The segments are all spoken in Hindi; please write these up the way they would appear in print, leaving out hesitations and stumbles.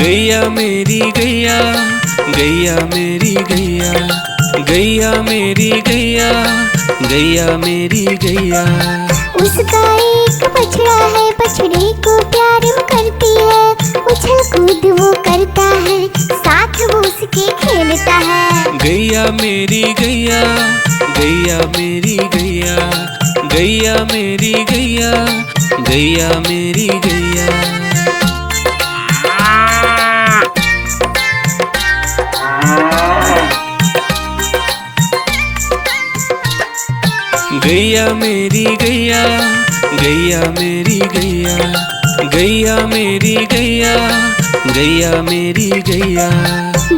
गैया मेरी गैया, गैया मेरी गैया, गैया मेरी गैया, गैया मेरी गैया। उसका एक बछड़ा है, बछड़े को प्यार वो करती है, उछल कूद वो करता है, साथ वो उसके खेलता है। गैया मेरी गैया, गैया मेरी गैया, गैया मेरी गैया, गैया मेरी गैया। गैया मेरी गैया, गैया मेरी गैया, गैया मेरी गैया, गैया मेरी गैया।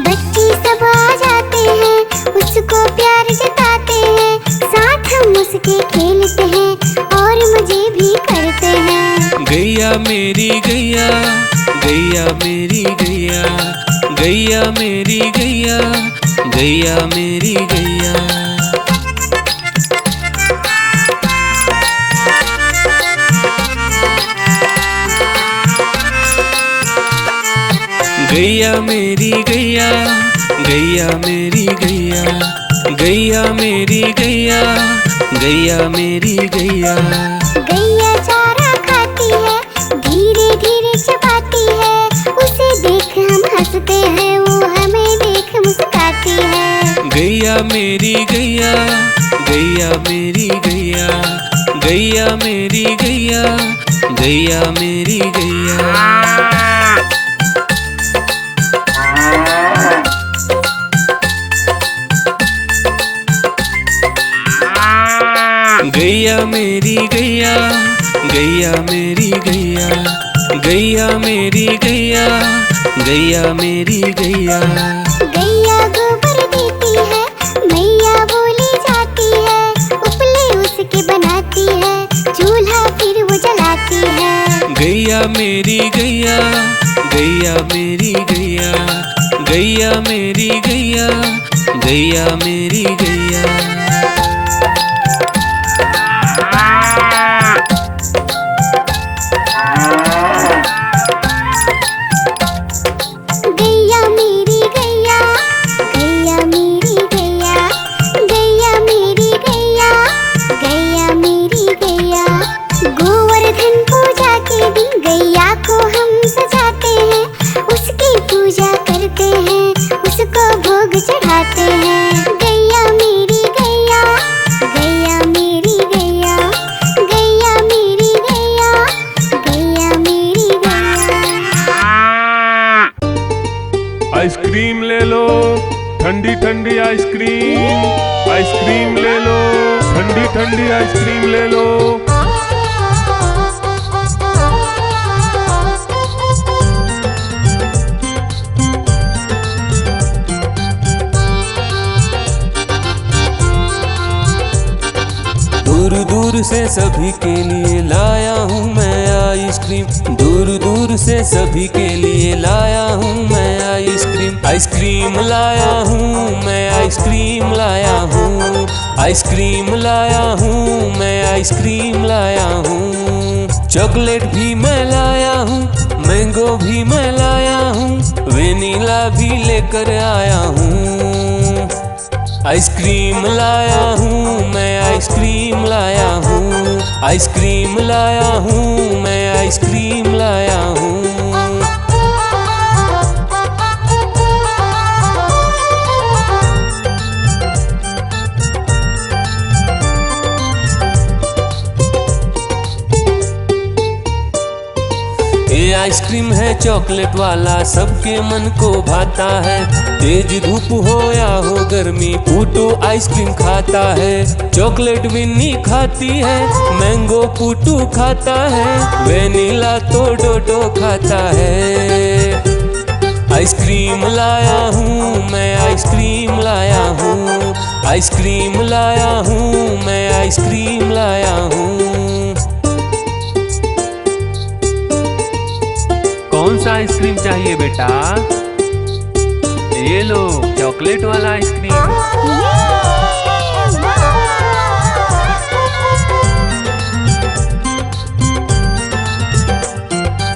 बच्चे सब आ जाते हैं, उसको प्यार जताते हैं, साथ हम उसके खेलते हैं और मजे भी करते हैं। गैया मेरी गैया, गैया मेरी गैया, गैया मेरी गैया, गैया मेरी गैया। गैया मेरी गैया, गैया मेरी गैया, गैया मेरी गैया, गैया मेरी गैया। गैया चारा खाती है, धीरे धीरे चबाती है, उसे देख हम हंसते हैं, वो हमें देख मुस्कुराती है। गैया मेरी गैया, गैया मेरी गैया, गैया मेरी गैया, गैया मेरी गैया। गैया मेरी गैया, गैया मेरी गैया, गैया मेरी गैया, गैया मेरी गैया। गैया गोबर देती है, मैया बोली जाती है, उपले उसके बनाती है, चूल्हा फिर वो जलाती है। गैया मेरी गैया, गैया मेरी गैया, गैया मेरी गैया, गैया मेरी गैया। गैया मेरी गैया, गैया मेरी गैया, गैया मेरी गैया, गैया मेरी गैया। गोवर्धन पूजा के दिन गैया को हम सजाते हैं, उसकी पूजा करते हैं, उसको भोग चढ़ाते हैं। गैया मेरी गैया, गैया मेरी गैया, गैया मेरी गैया, गैया मेरी गैया। आइसक्रीम ले लो, ठंडी ठंडी आइसक्रीम, आइसक्रीम ले लो, ठंडी ठंडी आइसक्रीम ले लो। दूर दूर से सभी के लिए लाया हूँ मैं आइसक्रीम, दूर दूर से सभी के लिए लाया हूँ मैं आइसक्रीम। आइसक्रीम लाया हूँ मैं, आइसक्रीम लाया हूँ, आइसक्रीम लाया हूँ मैं, आइसक्रीम लाया हूँ। चॉकलेट भी मैं लाया हूँ, मैंगो भी मैं लाया हूँ, वेनिला भी लेकर आया हूँ। आइसक्रीम लाया हूँ मैं, आइसक्रीम लाया हूँ, आइसक्रीम लाया हूँ मैं, आइसक्रीम लाया हूँ। ये आइसक्रीम है चॉकलेट वाला, सबके मन को भाता है। तेज धूप हो या हो गर्मी, पूटू आइसक्रीम खाता है। चॉकलेट विन्नी खाती है, मैंगो पूटू खाता है, वेनिला तो डोडो खाता है। आइसक्रीम लाया हूँ मैं, आइसक्रीम लाया हूँ, आइसक्रीम लाया हूँ मैं, आइसक्रीम लाया हूँ। कौन सा आइसक्रीम चाहिए बेटा? ये लो चॉकलेट वाला आइसक्रीम।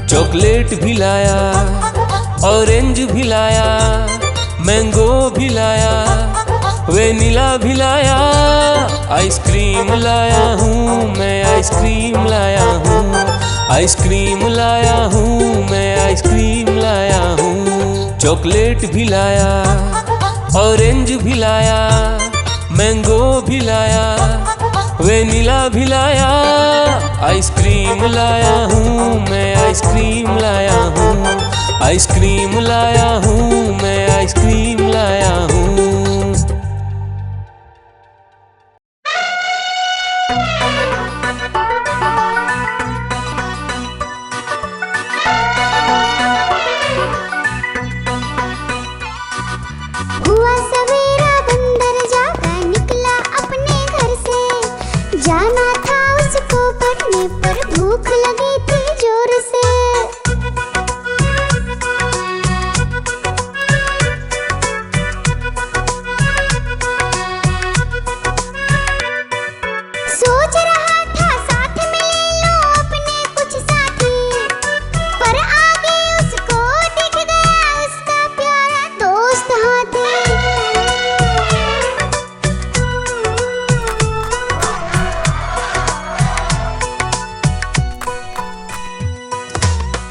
चॉकलेट भी लाया, ऑरेंज भी लाया, मैंगो भी लाया, वेनिला भी लाया, आइसक्रीम लाया हूँ मैं, आइसक्रीम लाया हूँ, आइसक्रीम लाया हूँ मैं, आइसक्रीम लाया हूँ। चॉकलेट भी लाया, ऑरेंज भी लाया, मैंगो भी लाया, वेनिला भी लाया, आइसक्रीम लाया हूँ मैं, आइसक्रीम लाया हूँ, आइसक्रीम लाया हूँ मैं, आइसक्रीम लाया हूँ। हुआ सवेरा बंदर जागा निकला अपने घर से, जाना था उसको पढ़ने पर भूख लगी थी जोर से। सोच रहा था साथ में ले लो अपने कुछ साथी, पर आगे उसको दिख गया उसका प्यारा दोस्त हाथी।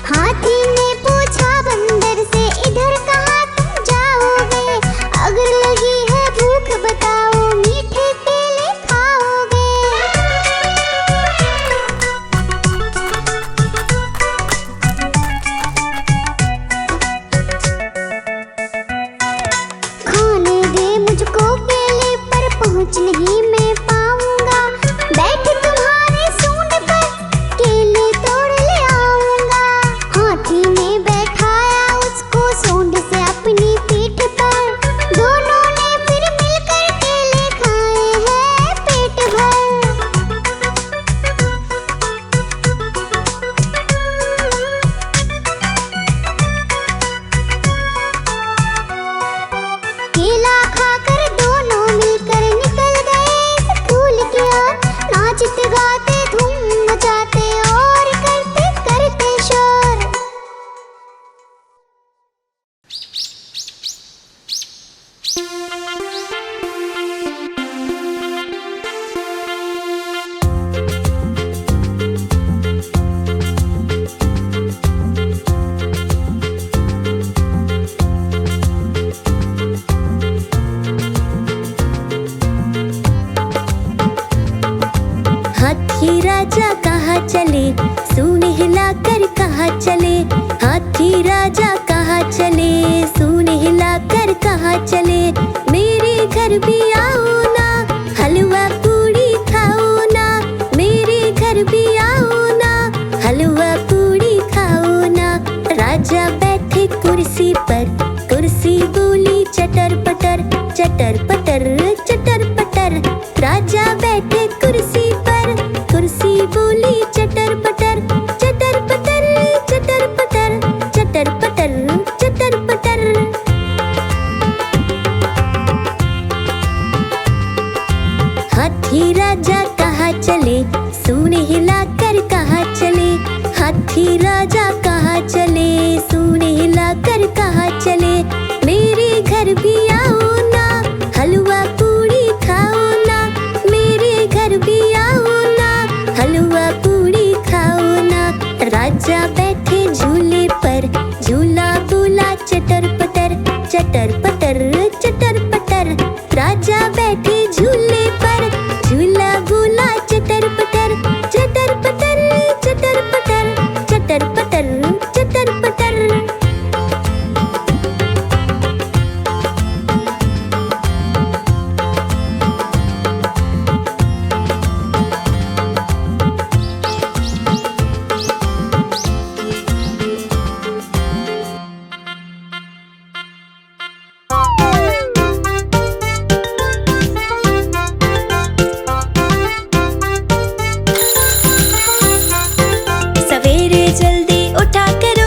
हाथी ने पूछा बंदर से, इधर कहाँ तुम जाओगे? अगर लगी है भूख बताओ, मीठे केले खाओगे? खाने दे मुझको केले, पर पहुँच नहीं मैं पाऊंगा, बैठ तुम्हारे सूंड पर केले तोड़ ले आऊंगा। हाथी ने बैठाया उसको सूंड से अपनी पीठ पर, दोनों ने फिर मिलकर केले खाए हैं पेट भर। केला खाकर दोनों मिलकर निकल गए स्कूल की ओर, नाचते गाते धूम मचाते और करते करते शोर। हाथी राजा कहाँ चले, सूंड हिलाकर कहाँ चले? हाथी राजा कहाँ चले, सूंड हिलाकर कहाँ चले? मेरे घर भी आओ ना, हलवा पूड़ी खाओ ना, मेरे घर भी आओ ना, हलवा पूड़ी खाओ ना। राजा बैठे कुर्सी पर, कुर्सी बोली चटर पटर, चटर पटर, चटर पटर। राजा बैठे कुर्सी पर, कुर्सी बोली चटर पटर, चटर पटर, चटर पटर, चटर पटर, चटर पटर। हाथी राजा कहाँ चले, सूंड हिलाकर कहाँ चले? हाथी राजा कहाँ चले, सूंड हिलाकर कहाँ चले? मेरे घर भी आओ ना, हलवा पूड़ी खाओ ना, मेरे घर भी आओ ना, हलवा पूड़ी खाओ ना। राजा बैठे झूले पर, झूला बोला चटर पटर, चटर पटर, चटर पटर। राजा बैठे झूले पर, झूला बोला चटर पटर, चटर पटर, चटर पटर, चटर पटर, चटर पटर। सवेरे जल्दी उठा करो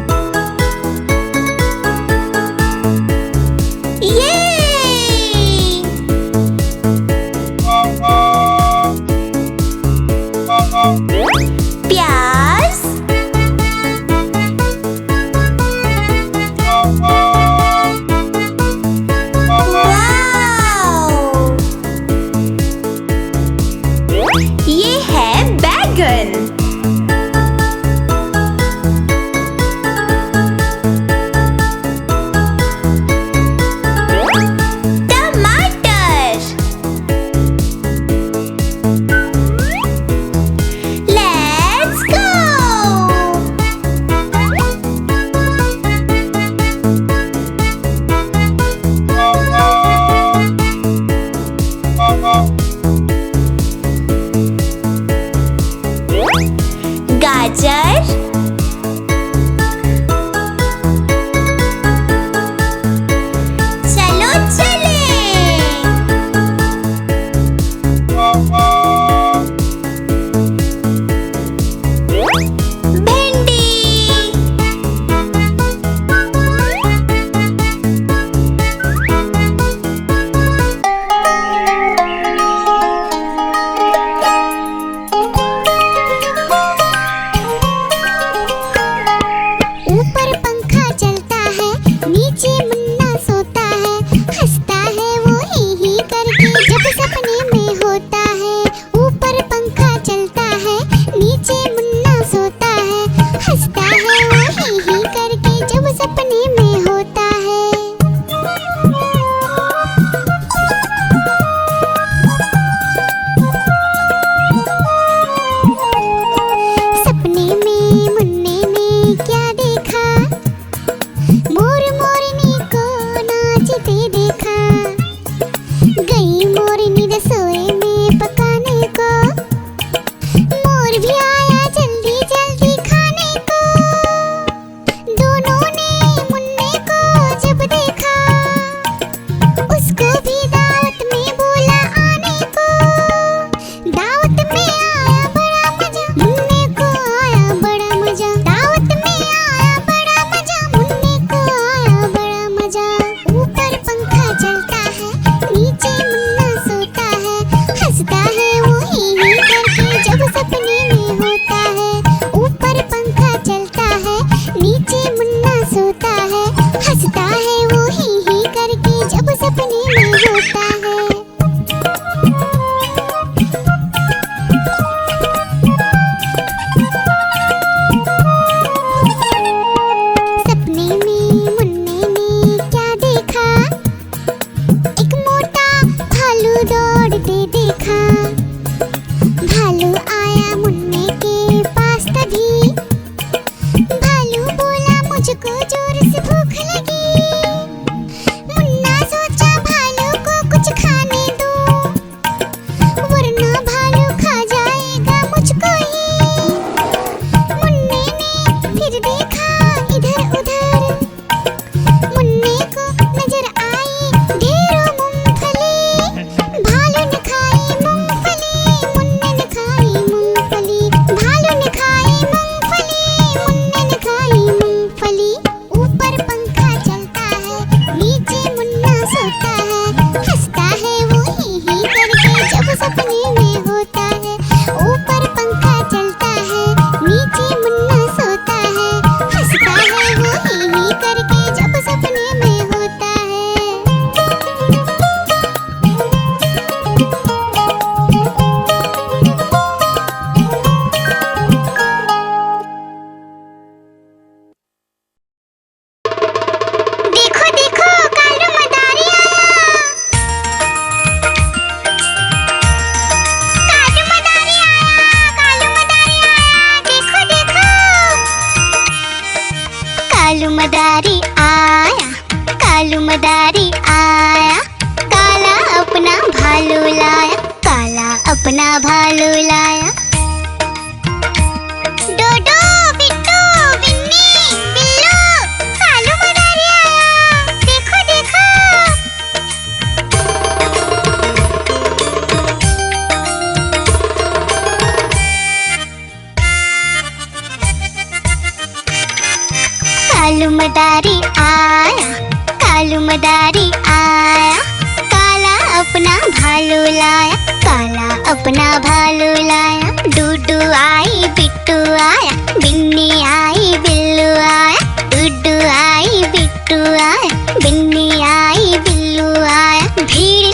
मदारी आया, काला अपना भालू लाया, काला अपना भालू लाया। डूडू आई बिट्टू आया, बिन्नी आई बिल्लू आया, डूडू आई बिट्टू आया, बिन्नी आई बिल्लू आया। भीड़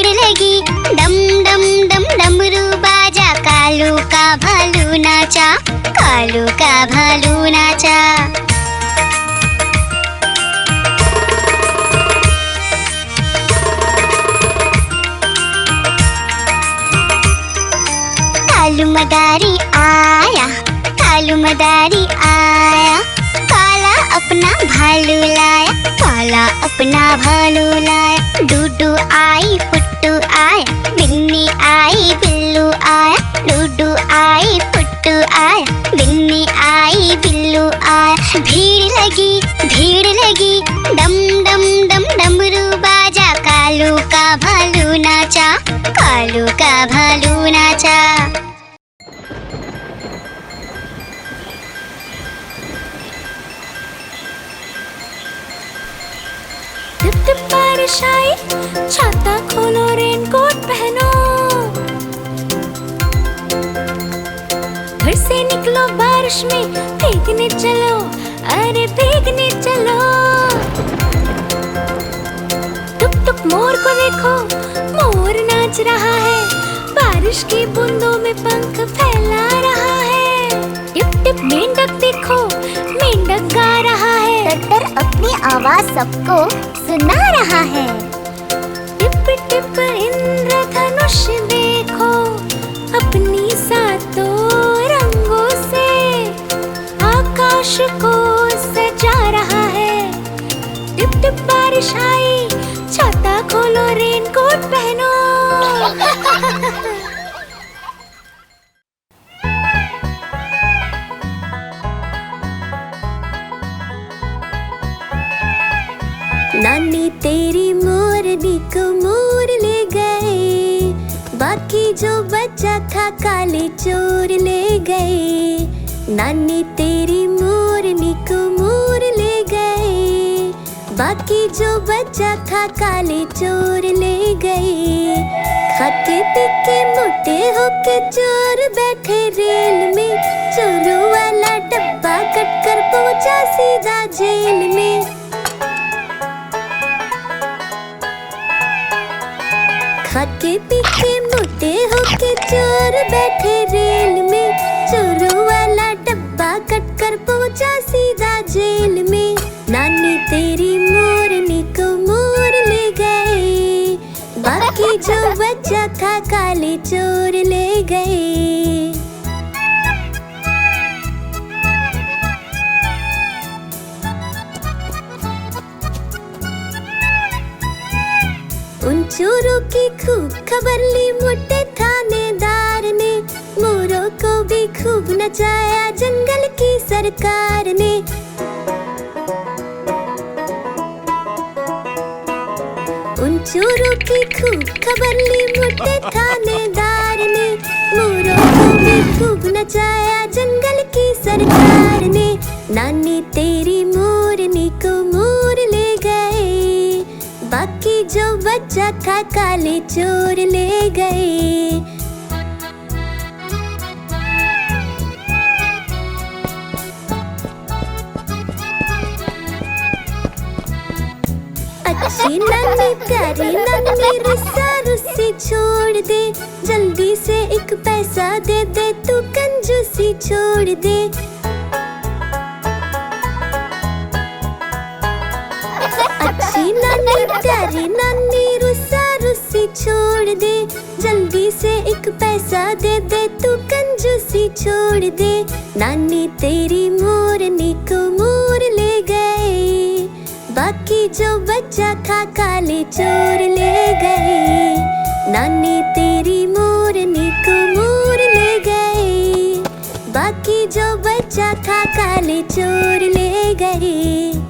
लगी डम डम डम डमरू बाजा, कालू का भालू नाचा, कालू का भालू नाचा। कालू मदारी आया, कालू मदारी आया, काला अपना भालू लाया, काला अपना भालू लाया। डूडू आई पुट्टू आया, बिन्नी आई बिल्लू आया, डूडू आई पुट्टू आया, बिन्नी आई बिल्लू आया। भीड़ लगी डम डम डम डमरू बाजा, कालू का भालू नाचा, कालू का भालू नाचा। टिप टिप बारिश आई, छाता खोलो रेनकोट पहनो, घर से निकलो बारिश में, भीगने चलो, अरे भीगने चलो। टुक टुक मोर को देखो, मोर नाच रहा है, बारिश की बूंदों में पंख फैला रहा है। टिप टिप मेंढक देखो, मेंढक गा रहा है, टट्टर अपनी आवाज सबको सुना रहा है। टिप टिप इंद्रधनुष देखो, अपनी सातों रंगों से आकाश को सजा रहा है। टिप टिप बारिश आई, छाता खोलो रेनकोट पहनो। नानी तेरी मोरनी को मोर ले गए, बाकी जो बचा था काले चोर ले गए। नानी तेरी मोरनी को मोर ले गए, बाकी जो बचा था काले चोर ले गए। खाते पीके मोटे होके चोर बैठे रेल में, चोरों वाला डब्बा कट कर पहुंचा सीधा जेल में। खाके पीके मोटे होके चोर बैठे रेल में, चोरों वाला डब्बा कट कर पहुंचा सीधा जेल में। नानी तेरी मोरनी को मोर ले गए, बाकी जो बचा था काले चोर ले गए। उन चोरों की खूब खबर ली मोटे थानेदार ने, मोरों को भी खूब नचाया जंगल की सरकार ने। उन चोरों की खूब खबर ली मोटे थानेदार ने, मोरों को भी खूब नचाया जंगल की सरकार ने। नानी तेरी मोरनी को मोर ले गए, बाकी जो बचा था काले चोर ले गए। अच्छी नानी प्यारी नानी रुस्सा रुस्सी छोड़ दे, जल्दी से एक पैसा दे दे, तू कंजूसी छोड़ दे। अच्छी नानी प्यारी नानी रुस्सा रुस्सी छोड़ दे, जल्दी से एक पैसा दे दे, तू कंजूसी छोड़ दे। नानी तेरी मोरनी को मोर ले गए, बाकी जो बचा था काले चोर ले गए। नानी तेरी मोरनी को मोर ले गए, बाकी जो बचा था काले चोर ले गए।